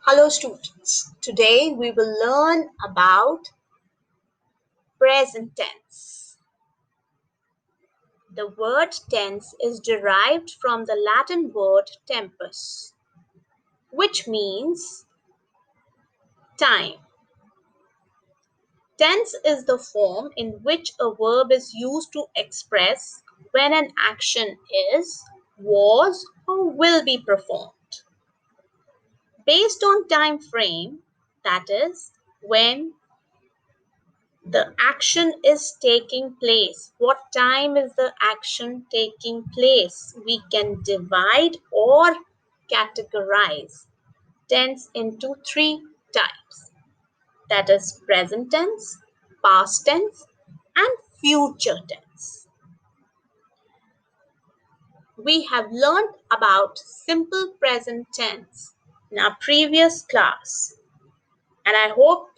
Hello students, today we will learn about present tense. The word tense is derived from the Latin word tempus, which means time. Tense is the form in which a verb is used to express when an action is, was, or will be performed. Based on time frame, that is, when the action is taking place. What time is the action taking place? We can divide or categorize tense into three types. That is present tense, past tense, and future tense. We have learned about simple present tense in our previous class, and I hope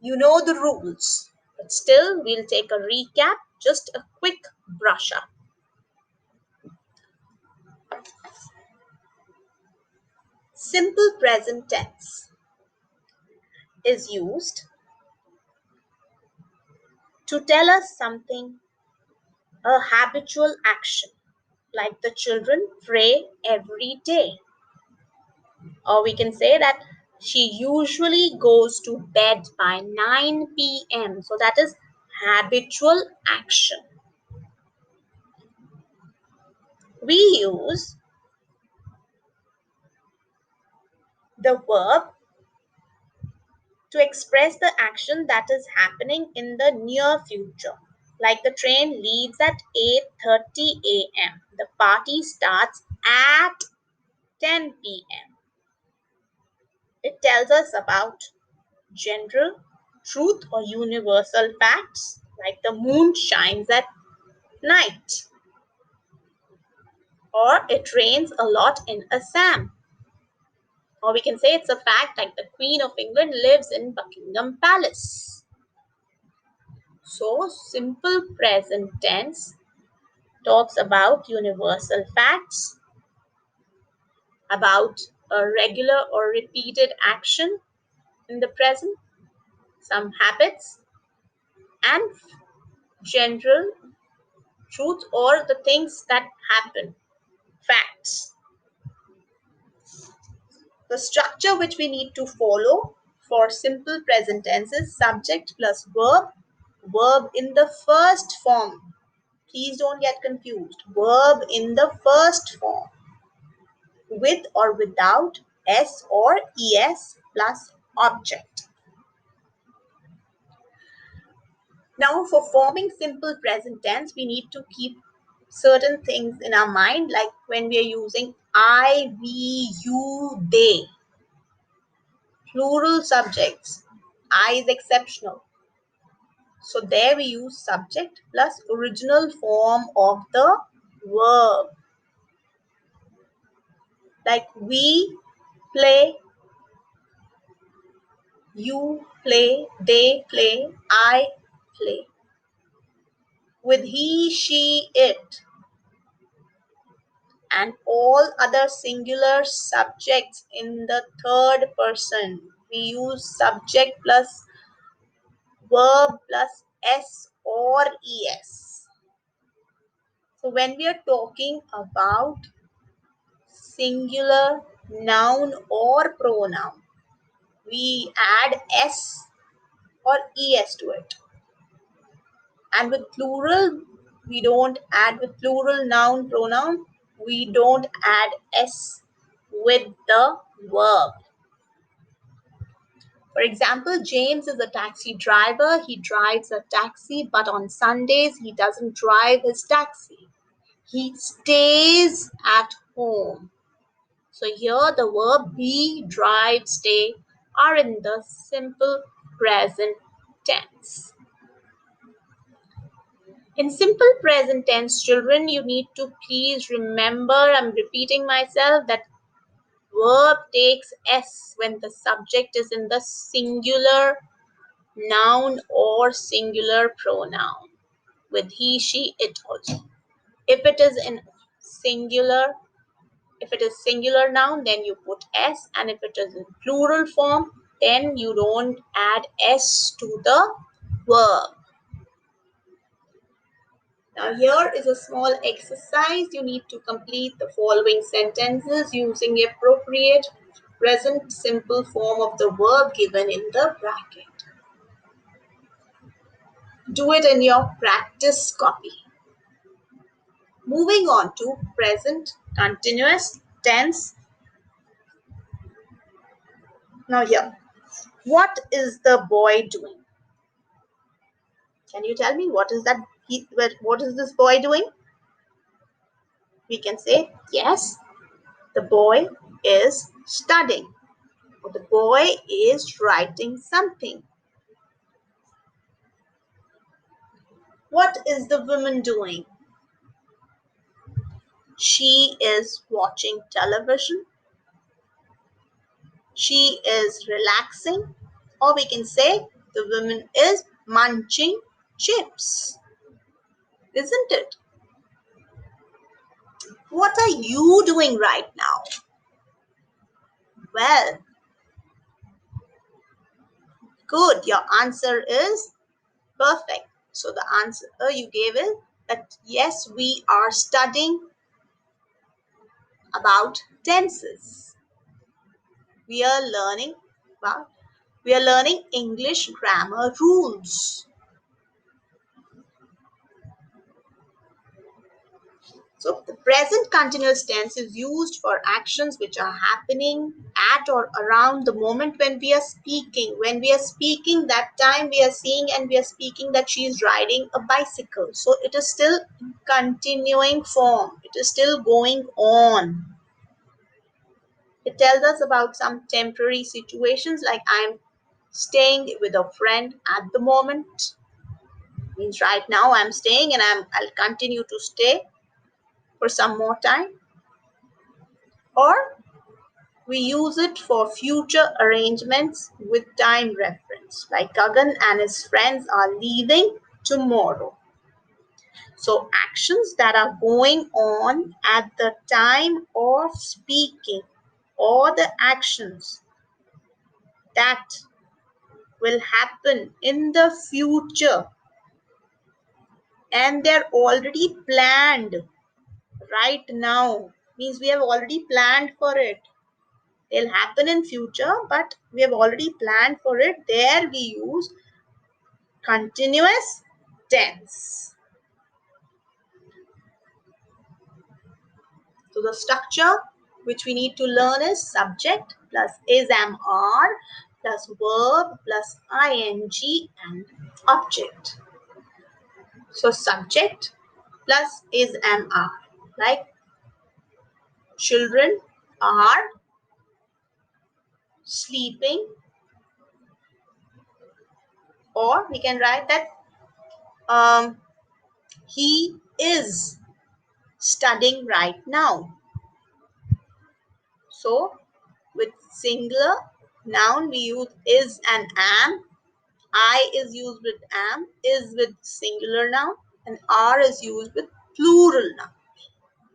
you know the rules, but still we'll take a recap, just a quick brush up. Simple present tense is used to tell us something, a habitual action, like the children pray every day. Or we can say that she usually goes to bed by 9 p.m. So that is habitual action. We use the verb to express the action that is happening in the near future. Like the train leaves at 8:30 a.m. The party starts at 10 p.m. It tells us about general truth or universal facts, like the moon shines at night, or it rains a lot in Assam. Or we can say it's a fact, like the Queen of England lives in Buckingham Palace. So, simple present tense talks about universal facts, about a regular or repeated action in the present, some habits, and general truth or the things that happen, facts. The structure which we need to follow for simple present tense is subject plus verb, verb in the first form. Please don't get confused. Verb in the first form, with or without s or es plus object. Now, for forming simple present tense, we need to keep certain things in our mind, like when we are using I, we, you, they. Plural subjects. I is exceptional. So there we use subject plus original form of the verb. Like we play, you play, they play, I play. With he, she, it, and all other singular subjects in the third person, we use subject plus verb plus s or es. So when we are talking about singular noun or pronoun, we add s or es to it. And with plural, we don't add, with plural noun pronoun, we don't add s with the verb. For example, James is a taxi driver. He drives a taxi, but on Sundays he doesn't drive his taxi. He stays at home. So here the verb be, drive, stay are in the simple present tense. In simple present tense, children, you need to please remember, I'm repeating myself, that verb takes S when the subject is in the singular noun or singular pronoun with he, she, it also. If it is in singular If it is singular noun, then you put S, and if it is in plural form, then you don't add S to the verb. Now here is a small exercise. You need to complete the following sentences using the appropriate present simple form of the verb given in the bracket. Do it in your practice copy. Moving on to present continuous tense. Now here, what is the boy doing? Can you tell me what is that? What is this boy doing? We can say, yes, the boy is studying, or the boy is writing something. What is the woman doing? She is watching television. She is relaxing, or we can say the woman is munching chips, isn't it? What are you doing right now? Well, good. Your answer is perfect. So the answer you gave is that yes, we are studying about tenses. We are learning about we are learning English grammar rules. So the present continuous tense is used for actions which are happening at or around the moment when we are speaking. When we are speaking, that time we are seeing and we are speaking that she is riding a bicycle. So it is still in continuing form. It is still going on. It tells us about some temporary situations like I'm staying with a friend at the moment. Means right now I'm staying and I'll continue to stay for some more time. Or we use it for future arrangements with time reference, like Gagan and his friends are leaving tomorrow. So, actions that are going on at the time of speaking, or the actions that will happen in the future, and they're already planned right now, means we have already planned for it. They'll happen in future, but we have already planned for it. There we use continuous tense. So the structure which we need to learn is subject plus is am are plus verb plus ing and object. So subject plus is am are, like children are sleeping, or we can write that um, he is studying right now. So with singular noun we use is and am. I is used with am, is with singular noun, and are is used with plural noun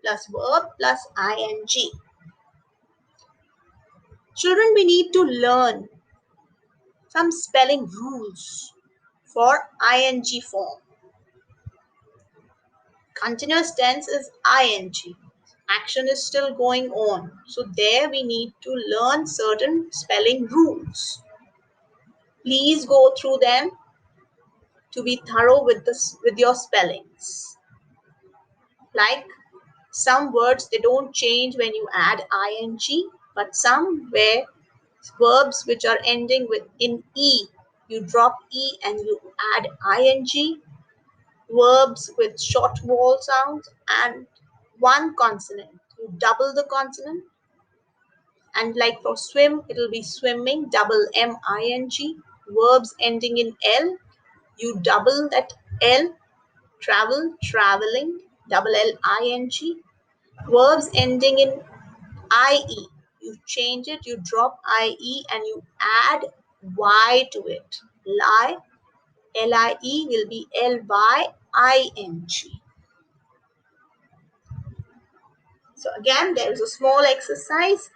plus verb plus ing. Children, we need to learn some spelling rules for ing form. Continuous tense is ing. Action is still going on. So there we need to learn certain spelling rules. Please go through them to be thorough with this with your spellings. Like some words they don't change when you add ing, but some where verbs which are ending with in e, you drop e and you add ing. Verbs with short vowel sounds and one consonant, you double the consonant. And like for swim, it'll be swimming, double M-I-N-G. Verbs ending in L, you double that L. Travel, traveling, double L-I-N-G. Verbs ending in I-E, you change it, you drop I-E and you add Y to it. Lie, L-I-E will be L-Y-I-N-G. So again, there is a small exercise.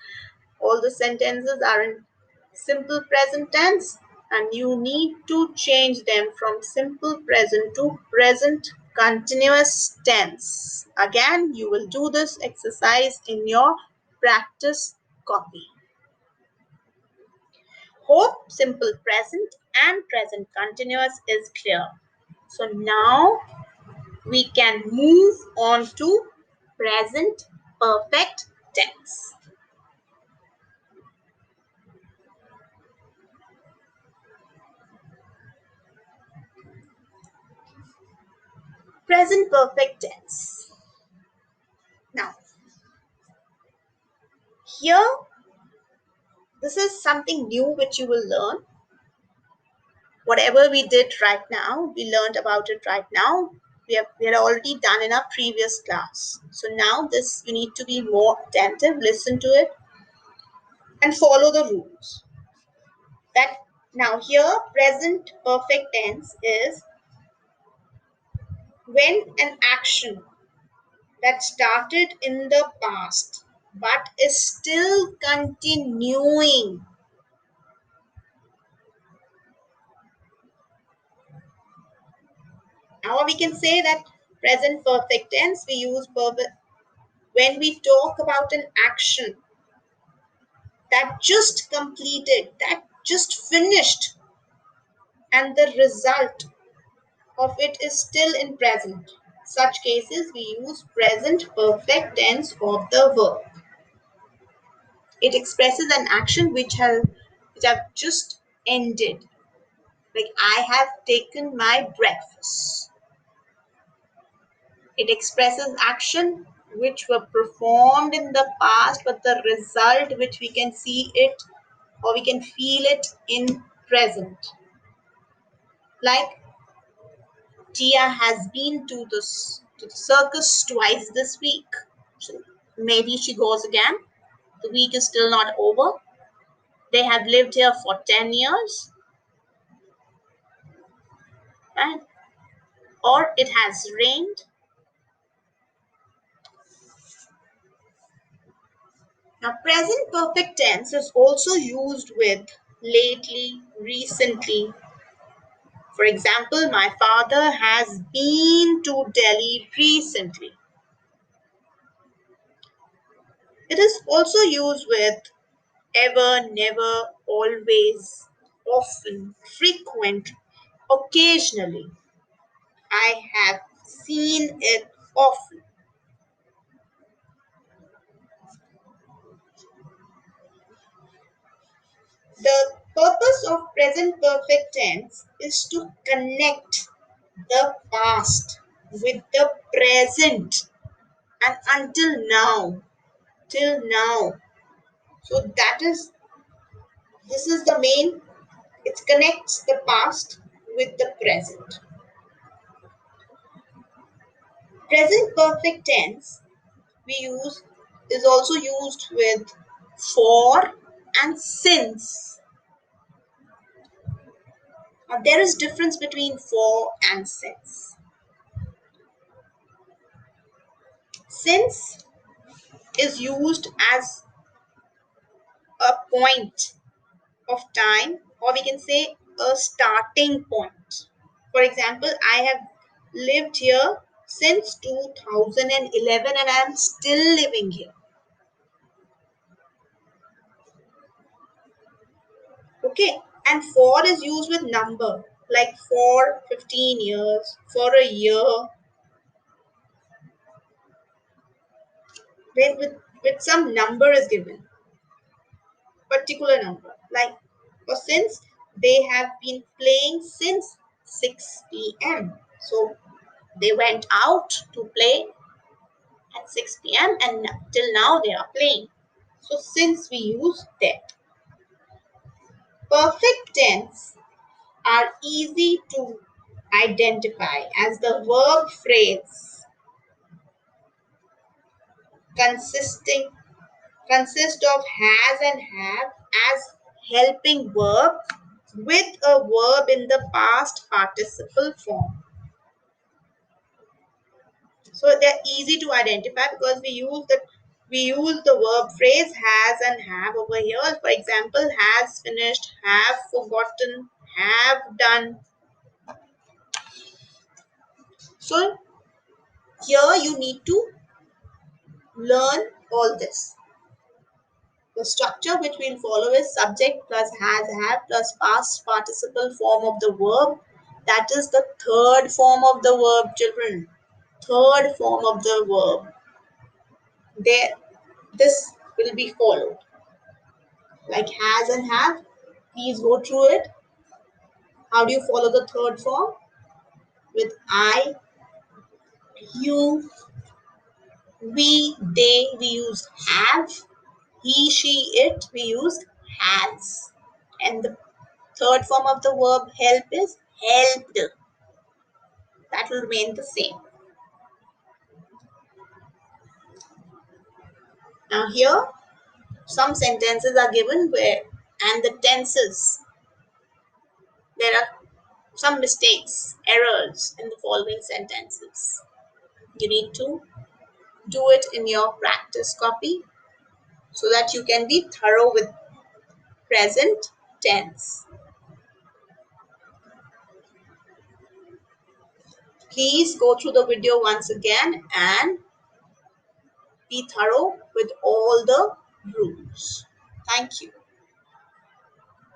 All the sentences are in simple present tense, and you need to change them from simple present to present continuous tense. Again, you will do this exercise in your practice copy. Hope simple present and present continuous is clear. So now we can move on to present perfect tense. Present perfect tense. Now, here, this is something new which you will learn. Whatever we did right now, we learned about it right now. We had already done in our previous class. So now this you need to be more attentive, listen to it, and follow the rules. That now here present perfect tense is when an action that started in the past but is still continuing. Or we can say that present perfect tense we use when we talk about an action that just completed, that just finished, and the result of it is still in present. Such cases we use present perfect tense of the verb. It expresses an action which have just ended. Like I have taken my breakfast. It expresses action which were performed in the past, but the result which we can see it or we can feel it in present. Like Tia has been to the circus twice this week. So maybe she goes again. The week is still not over. They have lived here for 10 years. Right? Or it has rained. Now, present perfect tense is also used with lately, recently. For example, my father has been to Delhi recently. It is also used with ever, never, always, often, frequent, occasionally. I have seen it often. The purpose of present perfect tense is to connect the past with the present and until now, till now. So that is this is the main, it connects the past with the present. Present perfect tense we use is also used with for and since. Now, there is difference between for and since. Since is used as a point of time, or we can say a starting point. For example, I have lived here since 2011 and I am still living here. Okay, and for is used with number, like for 15 years, for a year, when with some number is given, particular number. Like for since they have been playing since 6 p.m. So they went out to play at 6 p.m. and till now they are playing. So since we use that. Perfect tense are easy to identify as the verb phrase consisting consist of has and have as helping verb with a verb in the past participle form. So they're easy to identify because we use the We use the verb phrase has and have over here. For example, has finished, have forgotten, have done. So here you need to learn all this. The structure which we'll follow is subject plus has, have plus past participle form of the verb. That is the third form of the verb, children. Third form of the verb. There, this will be followed. Like has and have. Please go through it. How do you follow the third form? With I, you, we, they, we use have. He, she, it, we use has. And the third form of the verb help is helped. That will remain the same. Now here, some sentences are given where, and the tenses, there are some mistakes, errors in the following sentences. You need to do it in your practice copy so that you can be thorough with present tense. Please go through the video once again and be thorough with all the rules. Thank you.